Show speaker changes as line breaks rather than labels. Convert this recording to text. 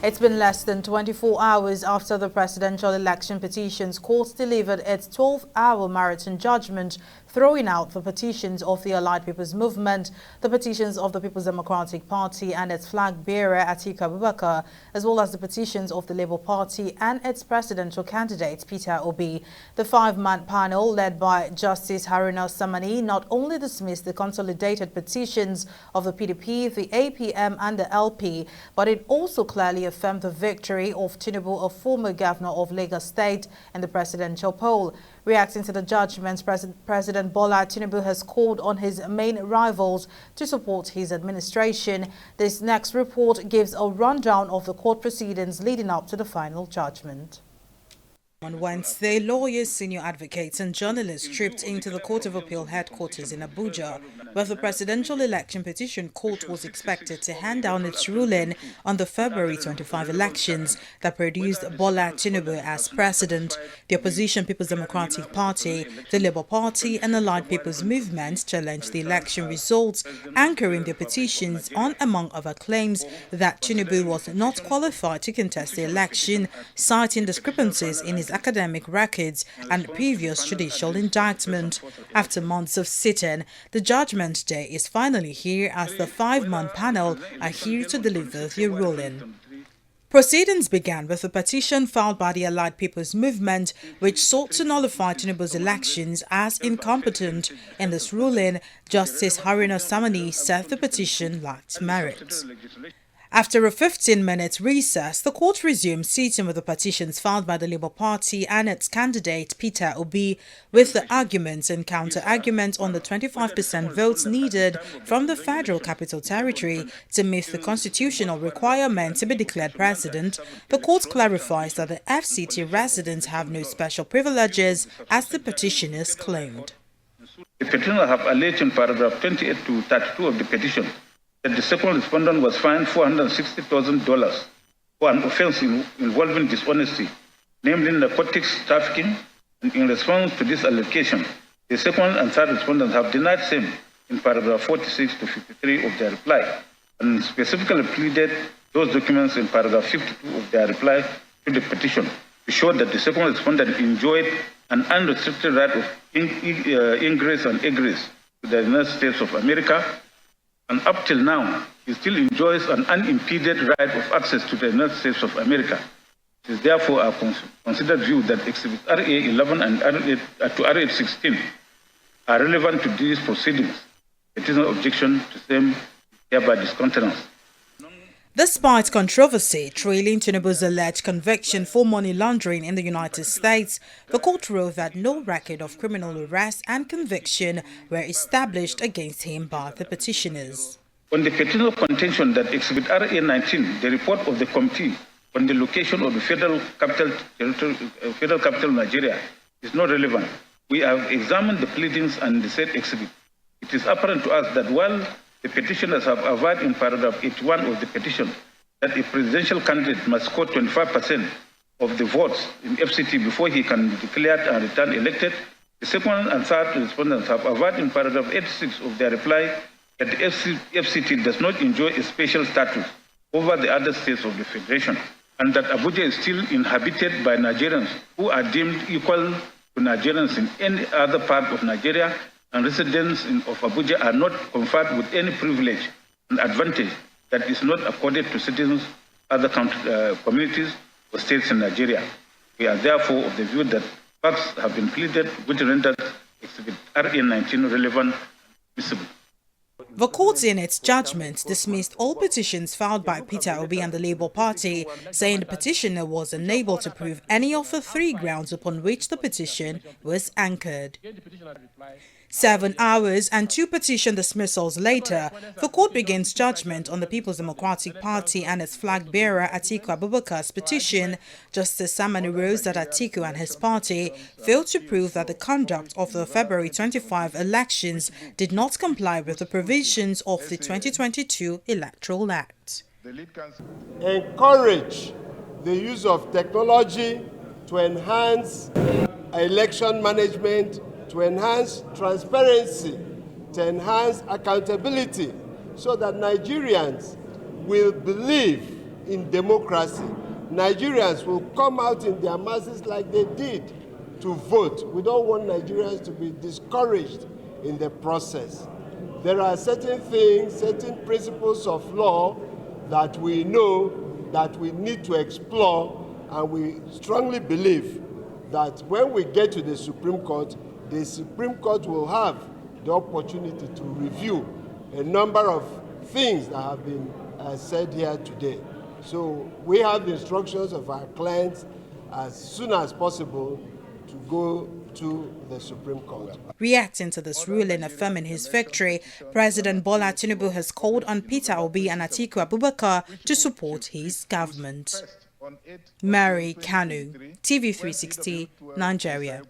It's been less than 24 hours after the presidential election petitions court delivered its 12-hour marathon judgment, throwing out the petitions of the Allied People's Movement, the petitions of the People's Democratic Party and its flag bearer Atiku, as well as the petitions of the Labour Party and its presidential candidate Peter Obi. The five-man panel, led by Justice Haruna Samani, not only dismissed the consolidated petitions of the PDP, the APM and the LP, but it also clearly affirmed the victory of Tinubu, a former governor of Lagos State, in the presidential poll. Reacting to the judgments, President Bola Tinubu has called on his main rivals to support his administration. This next report gives a rundown of the court proceedings leading up to the final judgment. On Wednesday, lawyers, senior advocates and journalists trooped into the Court of Appeal headquarters in Abuja, where the presidential election petition court was expected to hand down its ruling on the February 25 elections that produced Bola Tinubu as president. The opposition People's Democratic Party, the Labour Party and Allied People's Movement challenged the election results, anchoring their petitions on, among other claims, that Tinubu was not qualified to contest the election, citing discrepancies in his academic records and previous judicial indictment. After months of sitting, the judgment day is finally here as the five-man panel are here to deliver their ruling. Proceedings began with a petition filed by the Allied People's Movement, which sought to nullify Tinubu's elections as incompetent. In this ruling, Justice Haruna Samani said the petition lacked merit. After a 15-minute recess, the court resumed sitting with the petitions filed by the Labour Party and its candidate Peter Obi, with the arguments and counter-arguments on the 25% votes needed from the Federal Capital Territory to meet the constitutional requirement to be declared president. The court clarifies that the FCT residents have no special privileges, as the petitioners claimed.
The petitioners have alleged in paragraph 28 to 32 of the petition that the second respondent was fined $460,000 for an offense involving dishonesty, namely narcotics trafficking. And in response to this allegation, the second and third respondents have denied same in paragraph 46 to 53 of their reply, and specifically pleaded those documents in paragraph 52 of their reply to the petition to show that the second respondent enjoyed an unrestricted right of ingress and egress to the United States of America, and up till now, he still enjoys an unimpeded right of access to the United States of America. It is therefore our considered view that Exhibit RA 11 and RA 16 are relevant to these proceedings. Petitioner objection to them hereby discountenanced.
Despite controversy trailing Tinubu's alleged conviction for money laundering in the United States, the court ruled that no record of criminal arrest and conviction were established against him by the petitioners.
On the petitioner contention that Exhibit RA 19, the report of the committee on the location of the Federal Capital Nigeria, is not relevant, we have examined the pleadings and the said exhibit. It is apparent to us that while the petitioners have averred in paragraph 81 of the petition that a presidential candidate must score 25% of the votes in FCT before he can be declared and return elected, the second and third respondents have averred in paragraph 86 of their reply that the FCT does not enjoy a special status over the other states of the Federation, and that Abuja is still inhabited by Nigerians who are deemed equal to Nigerians in any other part of Nigeria, and residents of Abuja are not conferred with any privilege and advantage that is not accorded to citizens of other communities or states in Nigeria. We are therefore of the view that facts have been pleaded which rendered Exhibit RA 19 relevant and admissible.
The court in its judgment dismissed all petitions filed by Peter Obi and the Labour Party, saying the petitioner was unable to prove any of the three grounds upon which the petition was anchored. 7 hours and 2 petition dismissals later, the court begins judgment on the People's Democratic Party and its flag bearer Atiku petition. Justice Samani ruled that Atiku and his party failed to prove that the conduct of the February 25 elections did not comply with the provisions of the 2022 Electoral Act.
Encourage the use of technology to enhance election management, to enhance transparency, to enhance accountability, so that Nigerians will believe in democracy, Nigerians will come out in their masses like they did to vote. We don't want Nigerians to be discouraged in the process. There are certain things, certain principles of law that we know that we need to explore, and we strongly believe that when we get to the Supreme Court will have the opportunity to review a number of things that have been said here today. So we have the instructions of our clients as soon as possible to go to the Supreme Court.
Reacting to this ruling affirming his victory, President Bola Tinubu has called on Peter Obi and Atiku Abubakar to support his government. Mary Kanu, TV360, Nigeria.